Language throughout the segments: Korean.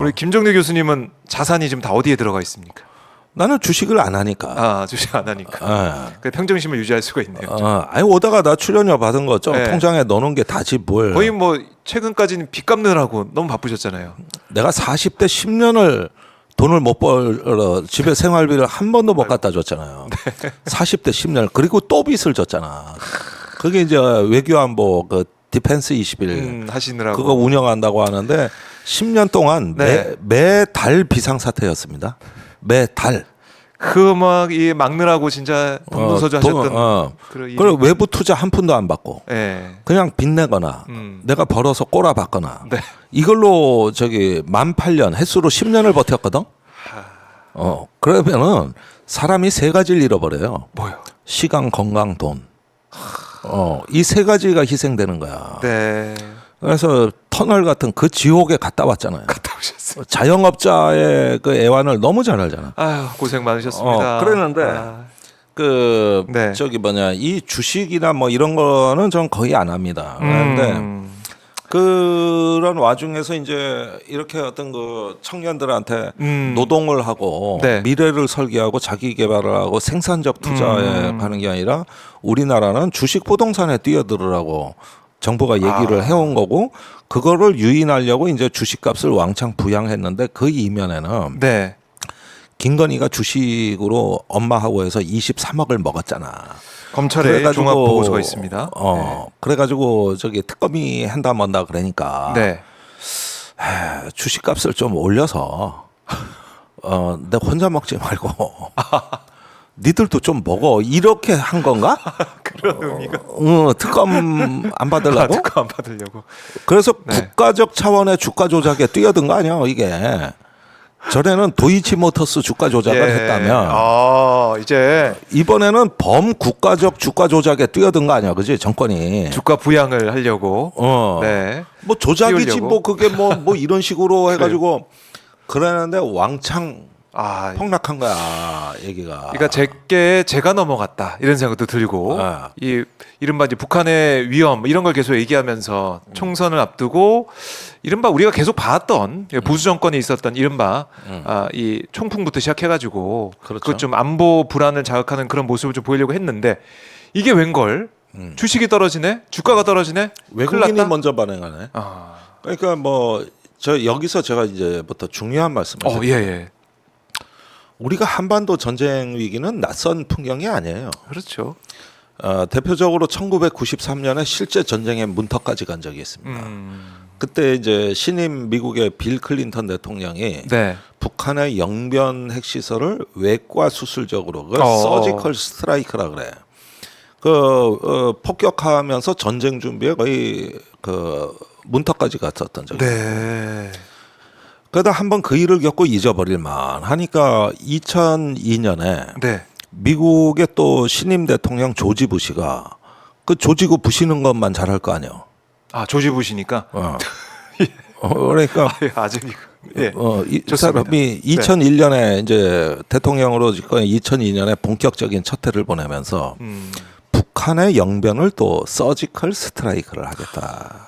우리 김정래 교수님은 자산이 지금 다 어디에 들어가 있습니까? 나는 주식을 안 하니까. 아, 주식 안 하니까. 그 평정심을 유지할 수가 있네요. 아니 오다가 나 출연료 받은 거 좀 네. 통장에 넣어놓은 게 다지 뭘. 거의 뭐 최근까지는 빚 갚느라고 너무 바쁘셨잖아요. 내가 40대 10년을 돈을 못 벌어 집에 생활비를 한 번도 못 갖다 줬잖아요. 40대 10년 그리고 또 빚을 졌잖아. 그게 이제 외교안보 그 디펜스 21 하시느라고. 그거 운영한다고 하는데 10년 동안 네. 매달 비상사태였습니다. 매달. 그 막 이 막느라고 진짜 동부서주 하셨던 그런 그리고 외부 투자 한 푼도 안 받고 네. 그냥 빚내거나 내가 벌어서 꼬라박거나 네. 이걸로 저기 만 8년 횟수로 10년을 버텼거든. 그러면은 사람이 세 가지를 잃어버려요. 뭐요? 시간, 건강, 돈. 이 세 가지가 희생되는 거야. 네. 그래서 터널 같은 그 지옥에 갔다 왔잖아요. 갔다 오셨어요. 자영업자의 그 애환을 너무 잘 알잖아. 아유, 고생 많으셨습니다. 그랬는데 아, 그 네. 저기 뭐냐 이 주식이나 뭐 이런 거는 전 거의 안 합니다. 그런데 그런 와중에서 이제 이렇게 어떤 그 청년들한테 노동을 하고 네. 미래를 설계하고 자기 개발을 하고 생산적 투자에 가는 게 아니라 우리나라는 주식 부동산에 뛰어들으라고 정부가 얘기를 해온 거고 그거를 유인하려고 이제 주식값을 왕창 부양했는데 그 이면에는 네. 김건희가 주식으로 엄마하고 해서 23억을 먹었잖아. 검찰에 종합 보고서가 있습니다. 그래가지고 저기 특검이 한다 뭔다 그러니까 네. 주식값을 좀 올려서 내가 혼자 먹지 말고 니들도 좀 먹어 이렇게 한 건가? 그런 의미가. 특검 안 받으려고? 특허 안 받으려고. 그래서 네. 국가적 차원의 주가 조작에 뛰어든 거 아니야 이게. 전에는 도이치모터스 주가 조작을 했다면 이제 이번에는 범국가적 주가 조작에 뛰어든 거 아니야, 그지? 정권이. 주가 부양을 하려고. 네. 뭐 조작이지 띄우려고. 뭐 그게 뭐 이런 식으로 해가지고 그러는데 왕창 폭락한 거야 얘기가. 그러니까 제게 제가 넘어갔다 이런 생각도 들고 이 이른바 이제 북한의 위험 이런 걸 계속 얘기하면서 총선을 앞두고 이른바 우리가 계속 봐왔던 보수 정권이 있었던 이른바 이 총풍부터 시작해가지고 그렇죠. 그것 좀 안보 불안을 자극하는 그런 모습을 좀 보이려고 했는데 이게 웬걸 주식이 떨어지네 주가가 떨어지네 큰일 외국인이 났다? 먼저 반응하네. 그러니까 뭐 저 여기서 제가 이제부터 중요한 말씀을 드릴게요. 예. 우리가 한반도 전쟁 위기는 낯선 풍경이 아니에요. 그렇죠. 대표적으로 1993년에 실제 전쟁의 문턱까지 간 적이 있습니다. 그때 이제 신임 미국의 빌 클린턴 대통령이 네. 북한의 영변 핵시설을 외과 수술적으로 그걸 서지컬 스트라이크라 그래. 폭격하면서 전쟁 준비에 거의 그 문턱까지 갔었던 적이 있어요. 네. 그러다 한번 그 일을 겪고 잊어버릴만 하니까 2002년에 네. 미국의 또 신임 대통령 조지 부시가 그 조지고 부시는 것만 잘할 거 아니에요. 조지 부시니까. 그러니까 아직 예. 이 좋습니다. 사람이 2001년에 이제 대통령으로 집권 2002년에 본격적인 첫 해를 보내면서 북한의 영변을 또 서지컬 스트라이크를 하겠다.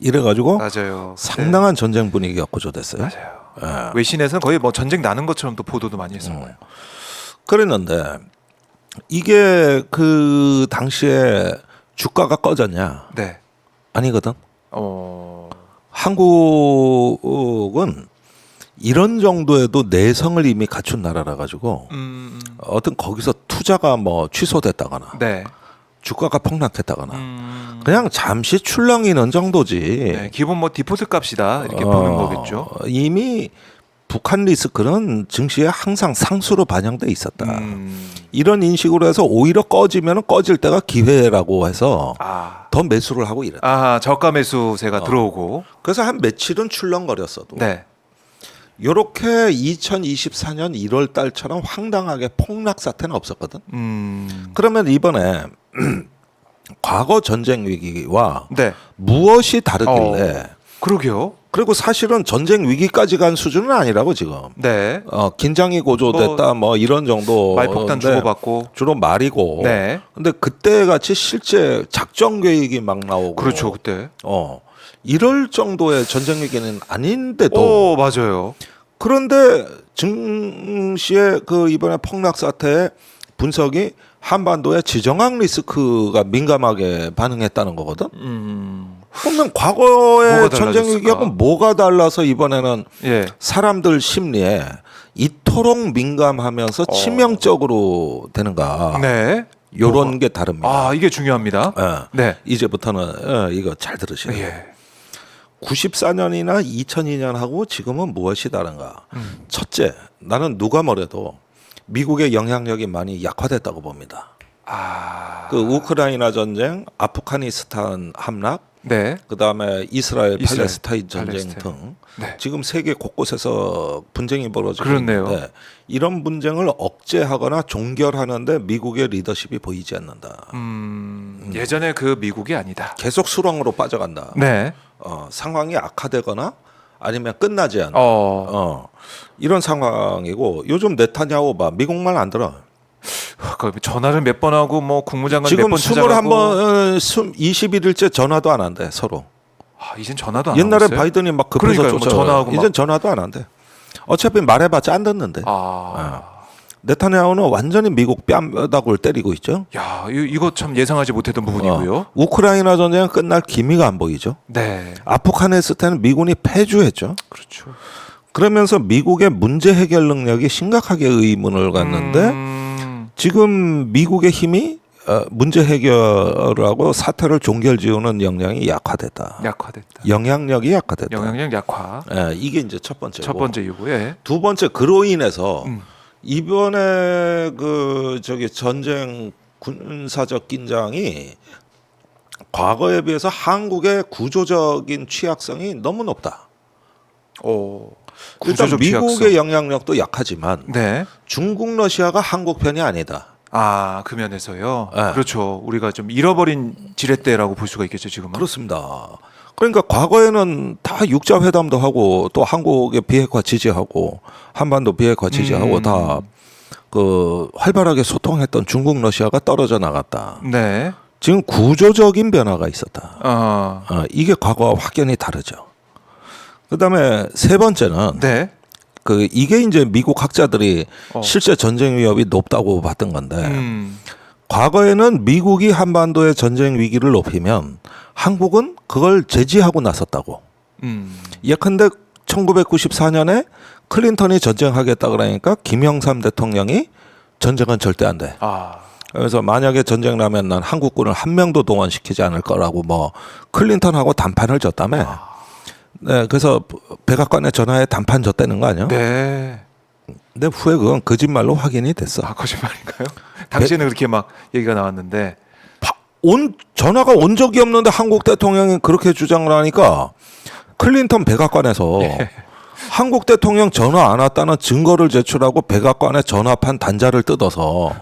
이래가지고 맞아요. 상당한 전쟁 분위기가 고조됐어요. 맞아요. 외신에서는 거의 뭐 전쟁 나는 것처럼 또 보도도 많이 했었고요. 그랬는데 이게 그 당시에 주가가 꺼졌냐? 네. 아니거든. 한국은 이런 정도에도 내성을 이미 갖춘 나라라 가지고 어떤 거기서 투자가 뭐 취소됐다거나 네. 주가가 폭락했다거나 그냥 잠시 출렁이는 정도지. 네. 기본 뭐 디포트 값이다 이렇게 보는 거겠죠. 이미 북한 리스크는 증시에 항상 상수로 반영돼 있었다. 이런 인식으로 해서 오히려 꺼지면 꺼질 때가 기회라고 해서 더 매수를 하고 이랬다. 저가 매수세가 들어오고. 그래서 한 며칠은 출렁거렸어도 네. 이렇게 2024년 1월 달처럼 황당하게 폭락 사태는 없었거든. 그러면 이번에 과거 전쟁 위기와 네. 무엇이 다르길래? 그러게요. 그리고 사실은 전쟁 위기까지 간 수준은 아니라고 지금. 네. 긴장이 고조됐다 뭐 이런 정도. 말폭탄 주고받고. 주로 말이고. 네. 근데 그때 같이 실제 작전 계획이 막 나오고. 그렇죠 그때. 이럴 정도의 전쟁 위기는 아닌데도 오, 맞아요. 그런데 증시의 그 이번에 폭락 사태의 분석이 한반도의 지정학 리스크가 민감하게 반응했다는 거거든. 그러면 과거의 뭐가 전쟁 달라졌을까? 위기하고 뭐가 달라서 이번에는 예. 사람들 심리에 이토록 민감하면서 치명적으로 되는가? 네. 요런 게 다릅니다. 아, 이게 중요합니다. 예. 네. 이제부터는 이거 잘 들으시네요. 예. 94년이나 2002년하고 지금은 무엇이 다른가? 첫째, 나는 누가 뭐래도 미국의 영향력이 많이 약화됐다고 봅니다. 아. 그 우크라이나 전쟁, 아프가니스탄 함락, 네. 그다음에 이스라엘 이스라엘, 팔레스타인 전쟁 팔레스타인. 등 네. 지금 세계 곳곳에서 분쟁이 벌어지고 그렇네요. 있는데 이런 분쟁을 억제하거나 종결하는데 미국의 리더십이 보이지 않는다. 예전에 그 미국이 아니다. 계속 수렁으로 빠져간다. 네. 상황이 악화되거나 아니면 끝나지 않아. 이런 상황이고 요즘 네타냐후 봐 미국말 안 들어. 그 전화를 몇 번 하고 뭐 국무장관 몇 지금 번 찾아가고 21번 21일째 전화도 안 한대 서로. 아, 이젠 전화도 안 옛날에 하고 있어요? 바이든이 막 급해서 그러니까요, 뭐 전화하고 이젠 전화도 안 한대. 어차피 말해봤자 안 듣는데. 네타냐후는 완전히 미국 뺨다구를 때리고 있죠. 야, 이거 참 예상하지 못했던 부분이고요. 우크라이나 전쟁은 끝날 기미가 안 보이죠. 네. 아프가니스탄은 미군이 패주했죠. 그렇죠. 그러면서 미국의 문제 해결 능력이 심각하게 의문을 갖는데 지금 미국의 힘이 문제 해결하고 사태를 종결지우는 역량이 약화됐다. 약화됐다. 영향력이 약화됐다. 영향력 약화. 예, 이게 이제 첫 번째고. 첫 번째 이유고. 예. 두 번째 그로 인해서 이번에 그 전쟁 군사적 긴장이 과거에 비해서 한국의 구조적인 취약성이 너무 높다. 일단 구조적 미국의 취약성. 영향력도 약하지만 네. 중국 러시아가 한국 편이 아니다. 아, 그 면에서요. 네. 그렇죠. 우리가 좀 잃어버린 지렛대라고 볼 수가 있겠죠, 지금은. 그렇습니다. 그러니까 과거에는 다 육자 회담도 하고 또 한국의 비핵화 지지하고 한반도 비핵화 지지하고 다 그 활발하게 소통했던 중국 러시아가 떨어져 나갔다. 네. 지금 구조적인 변화가 있었다. 이게 과거와 확연히 다르죠. 그다음에 세 번째는 네. 그 이게 이제 미국 학자들이 실제 전쟁 위협이 높다고 봤던 건데 과거에는 미국이 한반도의 전쟁 위기를 높이면 한국은 그걸 제지하고 나섰다고. 예컨대 1994년에 클린턴이 전쟁하겠다 그러니까 김영삼 대통령이 전쟁은 절대 안 돼. 그래서 만약에 전쟁 나면 난 한국군을 한 명도 동원시키지 않을 거라고 뭐 클린턴하고 담판을 줬다며. 네, 그래서 백악관에 전화해 담판 줬다는 거 아니야? 네. 근데 후에 그건 거짓말로 확인이 됐어. 아, 거짓말인가요? 당시에는 그렇게 막 얘기가 나왔는데. 전화가 온 적이 없는데 한국 대통령이 그렇게 주장을 하니까 클린턴 백악관에서 한국 대통령 전화 안 왔다는 증거를 제출하고 백악관에 전화판 단자를 뜯어서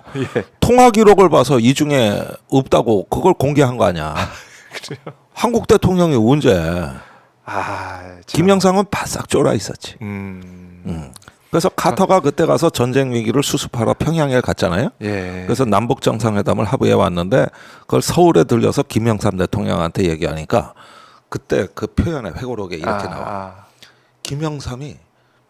통화 기록을 봐서 이 중에 없다고 그걸 공개한 거 아니야. 그래요? 한국 대통령이 언제? 김영삼은 바싹 쫄아 있었지. 그래서 카터가 그때 가서 전쟁 위기를 수습하러 평양에 갔잖아요. 예. 그래서 남북 정상회담을 합의해 왔는데 그걸 서울에 들려서 김영삼 대통령한테 얘기하니까 그때 그 표현의 회고록에 이렇게 나와. 김영삼이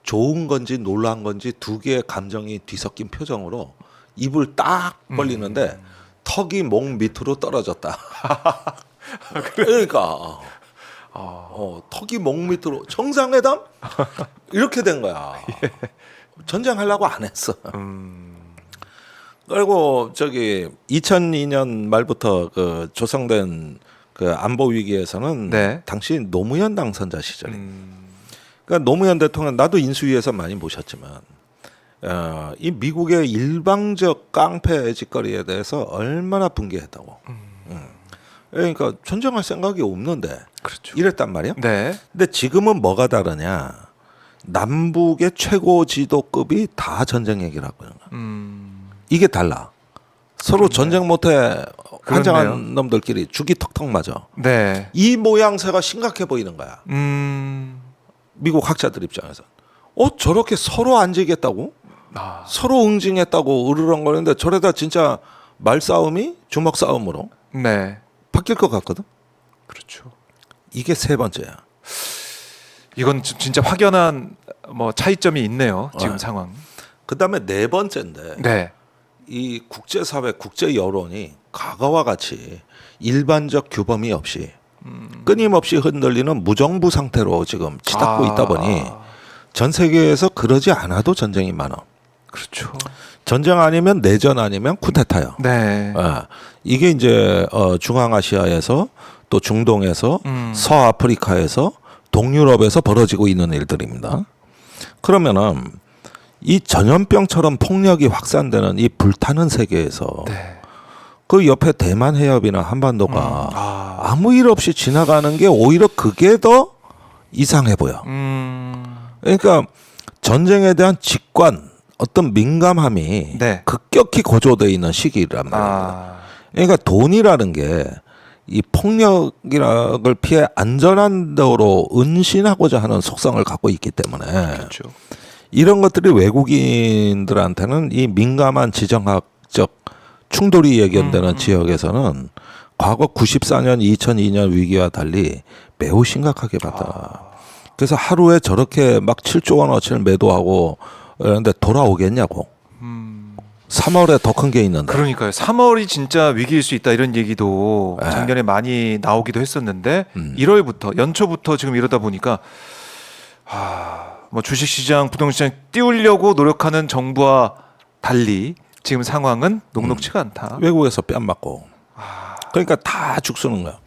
좋은 건지 놀란 건지 두 개의 감정이 뒤섞인 표정으로 입을 딱 벌리는데 턱이 목 밑으로 떨어졌다. 그러니까 턱이 목 밑으로 정상회담 이렇게 된 거야. 전쟁하려고 안 했어. 그리고 2002년 말부터 그 조성된 그 안보 위기에서는 네. 당시 노무현 당선자 시절에. 그러니까 노무현 대통령 나도 인수위에서 많이 모셨지만 이 미국의 일방적 깡패 짓거리에 대해서 얼마나 분개했다고. 그러니까 전쟁할 생각이 없는데 그렇죠. 이랬단 말이야. 네. 근데 지금은 뭐가 다르냐? 남북의 최고 지도급이 다 전쟁 얘기를 하고 있는 거야. 이게 달라. 서로 전쟁 못해 환장한 놈들끼리 죽이 턱턱 맞아. 네. 이 모양새가 심각해 보이는 거야. 미국 학자들 입장에서. 저렇게 서로 안 지겠다고? 서로 응징했다고 으르렁거리는데 저래다 진짜 말싸움이 주먹 싸움으로 네. 바뀔 것 같거든. 그렇죠. 이게 세 번째야. 이건 진짜 확연한 뭐 차이점이 있네요. 지금 상황. 그다음에 네 번째인데 네. 이 국제사회, 국제 여론이 과거와 같이 일반적 규범이 없이 끊임없이 흔들리는 무정부 상태로 지금 치닫고 있다 보니 전 세계에서 그러지 않아도 전쟁이 많아. 그렇죠. 전쟁 아니면 내전 아니면 쿠데타요. 네. 이게 이제 중앙아시아에서 또 중동에서 서아프리카에서 동유럽에서 벌어지고 있는 일들입니다. 그러면은 이 전염병처럼 폭력이 확산되는 이 불타는 세계에서 네. 그 옆에 대만 해협이나 한반도가 아무 일 없이 지나가는 게 오히려 그게 더 이상해 보여. 그러니까 전쟁에 대한 직관, 어떤 민감함이 네. 급격히 고조되어 있는 시기란 말이에요. 그러니까 돈이라는 게 이 폭력을 피해 안전한 데로 은신하고자 하는 속성을 갖고 있기 때문에 그렇죠. 이런 것들이 외국인들한테는 이 민감한 지정학적 충돌이 예견되는 지역에서는 과거 94년, 2002년 위기와 달리 매우 심각하게 봤다. 그래서 하루에 저렇게 막 7조 원어치를 매도하고 그런데 돌아오겠냐고. 3월에 더 큰 게 있는데. 그러니까요. 3월이 진짜 위기일 수 있다 이런 얘기도 작년에 많이 나오기도 했었는데 1월부터 연초부터 지금 이러다 보니까 뭐 주식시장, 부동시장 띄우려고 노력하는 정부와 달리 지금 상황은 녹록치가 않다. 외국에서 뺨 맞고. 그러니까 다 죽쓰는 거야.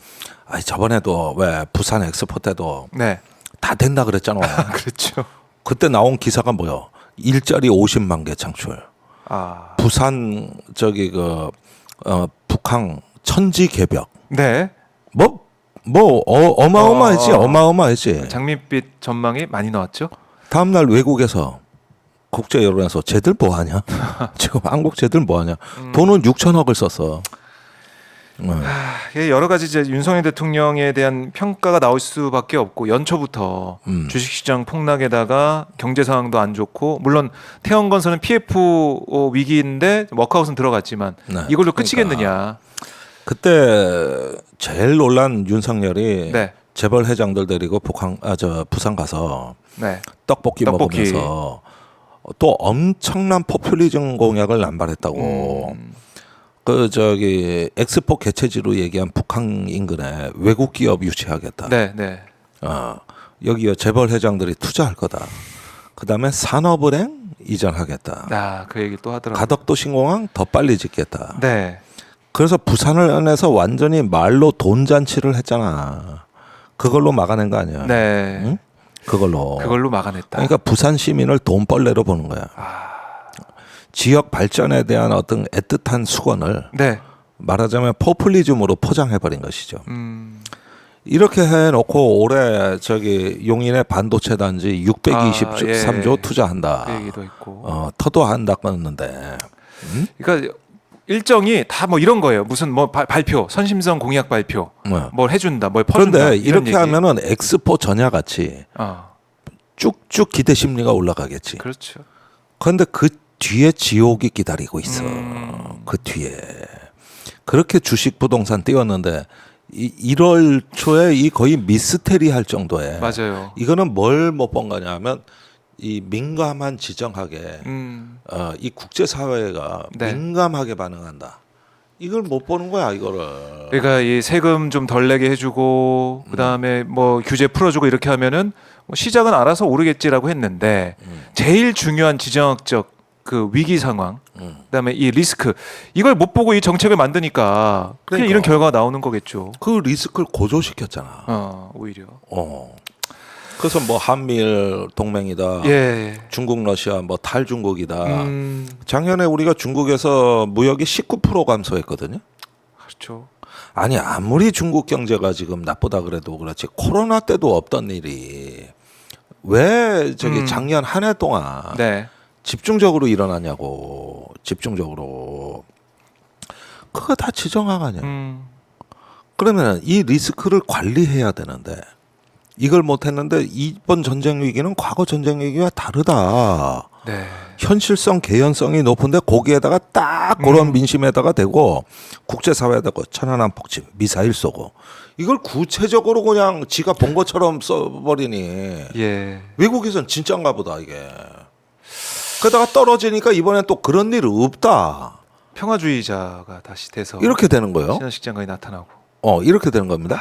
아니 저번에도 왜 부산 엑스포 때도 네. 다 된다 그랬잖아. 그렇죠. 그때 나온 기사가 뭐야? 일자리 50만 개 창출. 부산 북항 천지 개벽. 네. 어마어마했지. 어마어마했지. 장밋빛 전망이 많이 나왔죠. 다음 날 외국에서 국제 여론에서 쟤들 뭐 하냐? 지금 한국 쟤들 뭐 하냐? 돈은 6천억을 썼어. 여러 가지 이제 윤석열 대통령에 대한 평가가 나올 수밖에 없고 연초부터 주식시장 폭락에다가 경제 상황도 안 좋고 물론 태원건설은 PF 위기인데 워크아웃은 들어갔지만 네. 이걸로 끝이겠느냐. 그때 제일 놀란 윤석열이 네. 재벌 회장들 데리고 부산 가서 네. 떡볶이 먹으면서 또 엄청난 포퓰리즘 공약을 남발했다고. 엑스포 개최지로 얘기한 북한 인근에 외국 기업 유치하겠다. 네, 네. 여기 재벌 회장들이 투자할 거다. 그다음에 산업은행 이전하겠다. 그 얘기 또 하더라고요. 가덕도 신공항 더 빨리 짓겠다. 네. 그래서 부산을 안에서 완전히 말로 돈 잔치를 했잖아. 그걸로 막아낸 거 아니야. 네. 응? 그걸로 막아냈다. 그러니까 부산 시민을 돈벌레로 보는 거야. 지역 발전에 대한 어떤 애틋한 수건을 네. 말하자면 포퓰리즘으로 포장해버린 것이죠. 이렇게 해놓고 올해 용인의 반도체 단지 623조 투자한다. 그 얘기도 있고. 터도한다 껐는데. 그러니까 일정이 다 뭐 이런 거예요. 무슨 뭐 발표, 선심성 공약 발표, 뭘 해준다, 뭘 퍼준다. 그런데 이런 이렇게 얘기. 하면은 엑스포 전야같이 쭉쭉 기대 심리가 올라가겠지. 그렇죠. 그런데 그 뒤에 지옥이 기다리고 있어. 그 뒤에. 그렇게 주식 부동산 띄웠는데 1월 초에 이 거의 미스테리할 정도에. 맞아요. 이거는 뭘 못 본 거냐면 이 민감한 지정학에 이 국제 사회가 네. 민감하게 반응한다. 이걸 못 보는 거야, 이거를. 그러니까 이 세금 좀 덜 내게 해주고 그다음에 뭐 규제 풀어주고 이렇게 하면은 뭐 시장은 알아서 오르겠지라고 했는데 제일 중요한 지정학적 그 위기 상황, 그다음에 이 리스크 이걸 못 보고 이 정책을 만드니까 그냥 이런 결과가 나오는 거겠죠. 그 리스크를 고조시켰잖아. 오히려. 그래서 뭐 한미일 동맹이다. 예. 중국 러시아 뭐 탈중국이다. 작년에 우리가 중국에서 무역이 19% 감소했거든요. 그렇죠. 아니 아무리 중국 경제가 지금 나쁘다 그래도 그렇지 코로나 때도 없던 일이 왜 작년 한 해 동안 네. 집중적으로 일어나냐고. 집중적으로. 그거 다 지정학 아니야. 그러면 이 리스크를 관리해야 되는데 이걸 못했는데 이번 전쟁 위기는 과거 전쟁 위기와 다르다. 네. 현실성, 개연성이 높은데 거기에다가 딱 그런 민심에다가 대고 국제사회에다가 천안함 폭침, 미사일 쏘고 이걸 구체적으로 그냥 지가 본 것처럼 써버리니 예. 외국에선 진짜인가 보다 이게. 그러다가 떨어지니까 이번엔 또 그런 일 없다. 평화주의자가 다시 돼서 이렇게 되는 거예요. 신원식 장관이 나타나고. 이렇게 되는 겁니다.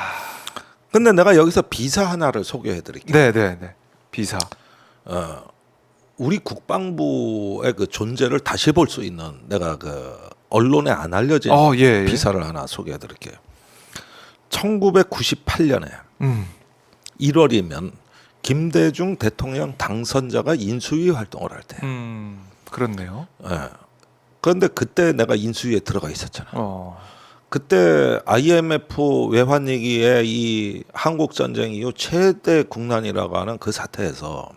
근데 내가 여기서 비사 하나를 소개해 드릴게요. 네. 비사. 우리 국방부의 그 존재를 다시 볼 수 있는 내가 그 언론에 안 알려진 예. 비사를 하나 소개해 드릴게요. 1998년에 음. 1월이면 김대중 대통령 당선자가 인수위 활동을 할 때. 그렇네요. 그런데 그때 내가 인수위에 들어가 있었잖아. 그때 IMF 외환위기에 이 한국 전쟁 이후 최대 국난이라고 하는 그 사태에서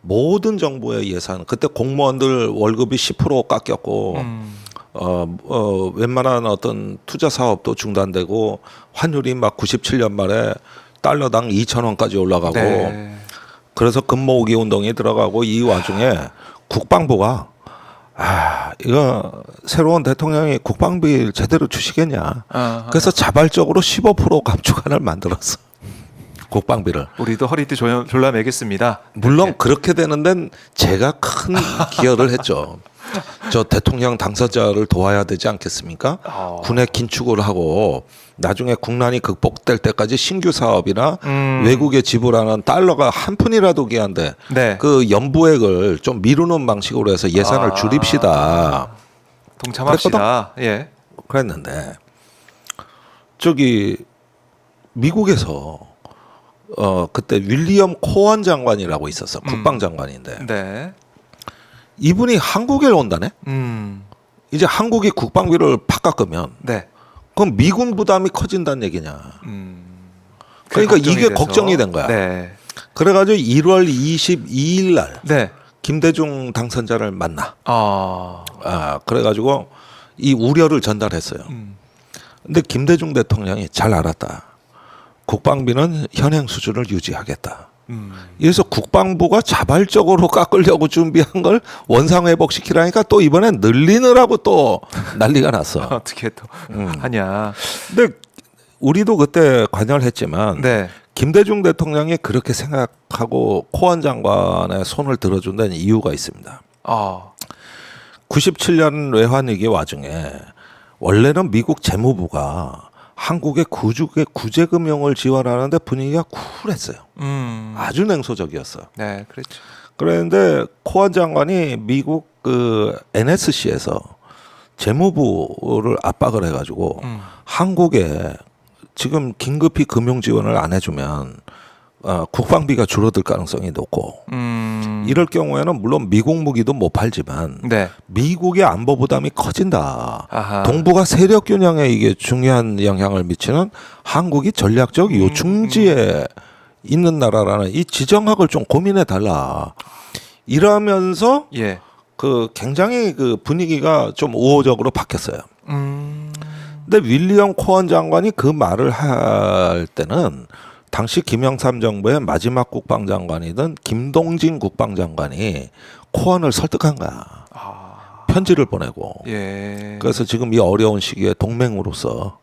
모든 정부의 예산, 그때 공무원들 월급이 10% 깎였고, 웬만한 어떤 투자 사업도 중단되고, 환율이 막 97년 말에 달러당 2,000원까지 올라가고, 네. 그래서 금모으기 운동이 들어가고, 이 와중에 국방부가 이거 새로운 대통령이 국방비를 제대로 주시겠냐. 그래서 자발적으로 15% 감축안을 만들었어. 국방비를. 우리도 허리띠 졸라 매겠습니다. 물론 그렇게 되는 데는 제가 큰 기여를 했죠. 저 대통령 당선자를 도와야 되지 않겠습니까? 군의 긴축을 하고 나중에 국난이 극복될 때까지 신규 사업이나 외국에 지불하는 달러가 한 푼이라도 귀한데 네. 그 연부액을 좀 미루는 방식으로 해서 예산을 줄입시다. 동참합시다. 예. 그랬는데 저기 미국에서 그때 윌리엄 코언 장관이라고 있었어. 국방장관인데. 네. 이분이 한국에 온다네. 이제 한국이 국방비를 팍 깎으면 네. 그럼 미군 부담이 커진다는 얘기냐. 그러니까 걱정이 이게 돼서. 걱정이 된 거야. 네. 그래가지고 1월 22일 날 네. 김대중 당선자를 만나. 그래가지고 이 우려를 전달했어요. 근데 김대중 대통령이 잘 알았다. 국방비는 현행 수준을 유지하겠다. 그래서 국방부가 자발적으로 깎으려고 준비한 걸 원상회복시키라니까 또 이번엔 늘리느라고 또 난리가 났어. 어떻게 또 하냐. 근데 우리도 그때 관여를 했지만 네. 김대중 대통령이 그렇게 생각하고 코언 장관의 손을 들어준 데는 이유가 있습니다. 97년 외환위기 와중에 원래는 미국 재무부가 한국의 구제금융을 지원하는데 분위기가 쿨했어요. 아주 냉소적이었어요. 네, 그렇죠. 그런데 코언 장관이 미국 그 NSC에서 재무부를 압박을 해가지고 한국에 지금 긴급히 금융 지원을 안 해주면 국방비가 줄어들 가능성이 높고 이럴 경우에는 물론 미국 무기도 못 팔지만 네. 미국의 안보 부담이 커진다. 아하. 동북아 세력 균형에 이게 중요한 영향을 미치는 한국이 전략적 요충지에 있는 나라라는 이 지정학을 좀 고민해 달라. 이러면서 예. 그 굉장히 그 분위기가 좀 우호적으로 바뀌었어요. 근데 윌리엄 코언 장관이 그 말을 할 때는 당시 김영삼 정부의 마지막 국방장관이던 김동진 국방장관이 코언을 설득한 거야. 편지를 보내고. 예. 그래서 지금 이 어려운 시기에 동맹으로서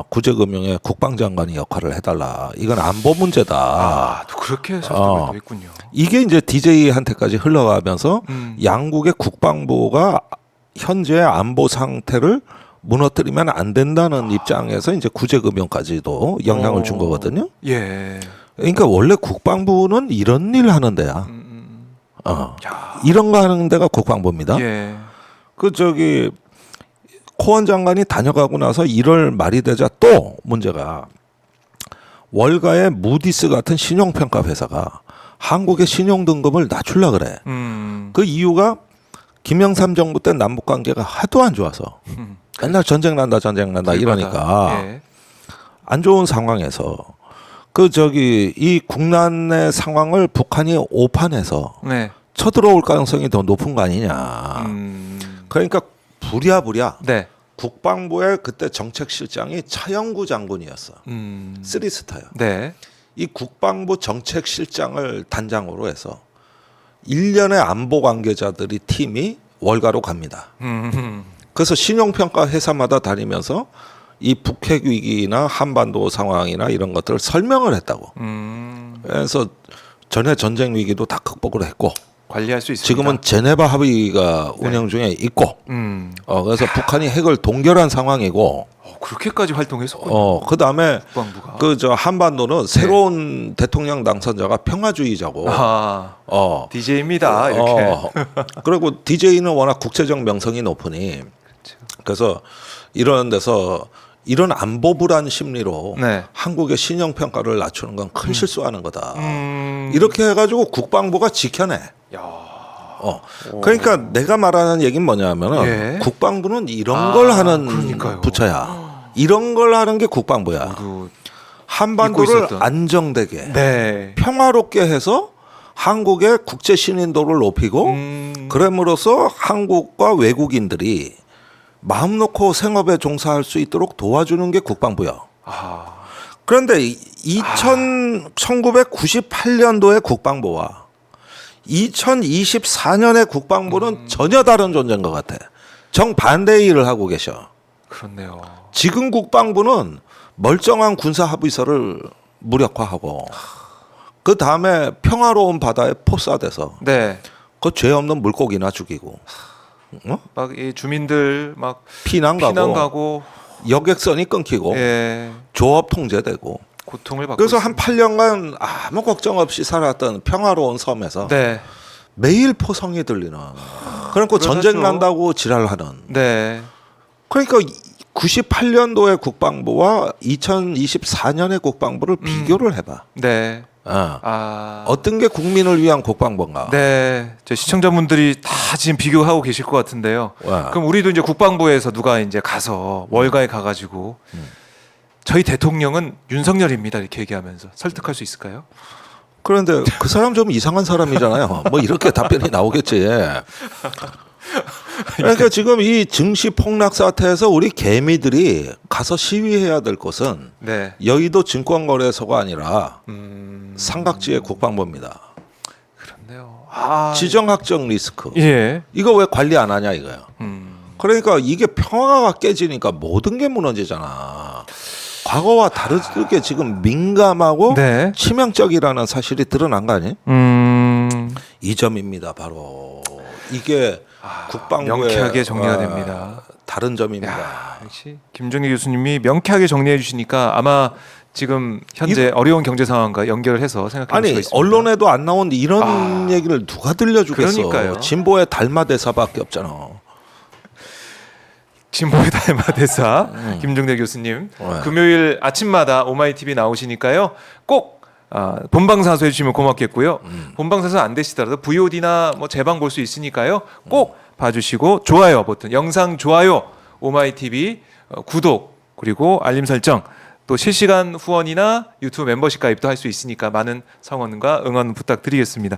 구제금융의 국방장관이 역할을 해달라. 이건 안보 문제다. 또 그렇게 설득을 했군요. 이게 이제 DJ한테까지 흘러가면서 양국의 국방부가 현재 안보 상태를 무너뜨리면 안 된다는 입장에서 이제 구제금융까지도 영향을 준 거거든요. 예. 그러니까 원래 국방부는 이런 일 하는 데야. 이런 거 하는 데가 국방부입니다. 예. 그 저기 코언 장관이 다녀가고 나서 1월 말이 되자 또 문제가 월가의 무디스 같은 신용평가 회사가 한국의 신용 등급을 낮추려 그래. 그 이유가 김영삼 정부 때 남북 관계가 하도 안 좋아서 맨날 전쟁 난다 이러니까 예. 안 좋은 상황에서 그 저기 이 국난의 상황을 북한이 오판해서 네. 쳐들어올 가능성이 더 높은 거 아니냐. 그러니까 부랴부랴 네. 국방부의 그때 정책실장이 차영구 장군이었어. 3스타요. 3스타요. 네. 이 국방부 정책실장을 단장으로 해서 1년의 안보 관계자들이 팀이 월가로 갑니다. 그래서 신용평가 회사마다 다니면서 이 북핵 위기나 한반도 상황이나 이런 것들을 설명을 했다고. 그래서 전에 전쟁 위기도 다 극복을 했고 관리할 수 있습니다. 지금은 제네바 합의가 운영 중에 있고 그래서 북한이 핵을 동결한 상황이고 그렇게까지 활동했었군요. 그다음에 국방부가. 그 저 한반도는 새로운 대통령 당선자가 평화주의자고 DJ입니다. 이렇게. 그리고 DJ는 워낙 국제적 명성이 높으니 그래서 이런 데서 이런 안보 불안 심리로 네. 한국의 신용 평가를 낮추는 건 큰 실수하는 거다. 이렇게 해가지고 국방부가 지켜내. 그러니까 내가 말하는 얘기는 뭐냐면은 예. 국방부는 이런 걸 하는 그러니까요. 부처야. 이런 걸 하는 게 국방부야. 모두 한반도를 잊고 있었던. 안정되게 네. 평화롭게 해서 한국의 국제 신인도를 높이고 그럼으로써 한국과 외국인들이 마음 놓고 생업에 종사할 수 있도록 도와주는 게 국방부야. 그런데 1998년도의 국방부와 2024년의 국방부는 전혀 다른 존재인 것 같아. 정반대의 일을 하고 계셔. 그렇네요. 지금 국방부는 멀쩡한 군사합의서를 무력화하고 그 다음에 평화로운 바다에 포사돼서 네. 그 죄 없는 물고기나 죽이고 막 이 주민들 막 피난 가고 여객선이 끊기고 예. 조업 통제되고 고통을 받고 그래서 한 있습니다. 8년간 아무 걱정 없이 살았던 평화로운 섬에서 네. 매일 포성이 들리는 그러니까 전쟁 그러죠. 난다고 지랄하는 네. 그러니까 98년도의 국방부와 2024년의 국방부를 비교를 해봐. 네. 아. 어떤 게 국민을 위한 국방부인가? 네. 저 시청자분들이 다 지금 비교하고 계실 것 같은데요. 와. 그럼 우리도 이제 국방부에서 누가 이제 가서 월가에 가가지고 저희 대통령은 윤석열입니다 이렇게 얘기하면서 설득할 수 있을까요? 그런데 그 사람 좀 이상한 사람이잖아요. 뭐 이렇게 답변이 나오겠지. 그러니까 지금 이 증시 폭락 사태에서 우리 개미들이 가서 시위해야 될 곳은 네. 여의도 증권거래소가 아니라 삼각지의 국방부입니다. 그렇네요. 지정학적 리스크. 예. 이거 왜 관리 안 하냐 이거야. 그러니까 이게 평화가 깨지니까 모든 게 무너지잖아. 과거와 다르게 지금 민감하고 네. 치명적이라는 사실이 드러난 거 아니에요? 이 점입니다. 바로 이게 국방부의 명쾌하게 정리가 됩니다. 다른 점입니다. 야, 역시 김종희 교수님이 명쾌하게 정리해 주시니까 아마 지금 현재 어려운 경제 상황과 연결을 해서 생각해 볼 아니 수가 있습니다. 언론에도 안 나온 이런 얘기를 누가 들려주겠어. 그러니까요. 진보의 달마대사밖에 없잖아. 진보의 달마대사 김종대 교수님 네. 금요일 아침마다 오마이TV 나오시니까요 꼭 본방사수 해주시면 고맙겠고요. 본방사수 안 되시더라도 VOD나 뭐 재방 볼 수 있으니까요 꼭 봐주시고 좋아요 버튼 영상 좋아요 오마이TV 구독 그리고 알림 설정 또 실시간 후원이나 유튜브 멤버십 가입도 할 수 있으니까 많은 성원과 응원 부탁드리겠습니다.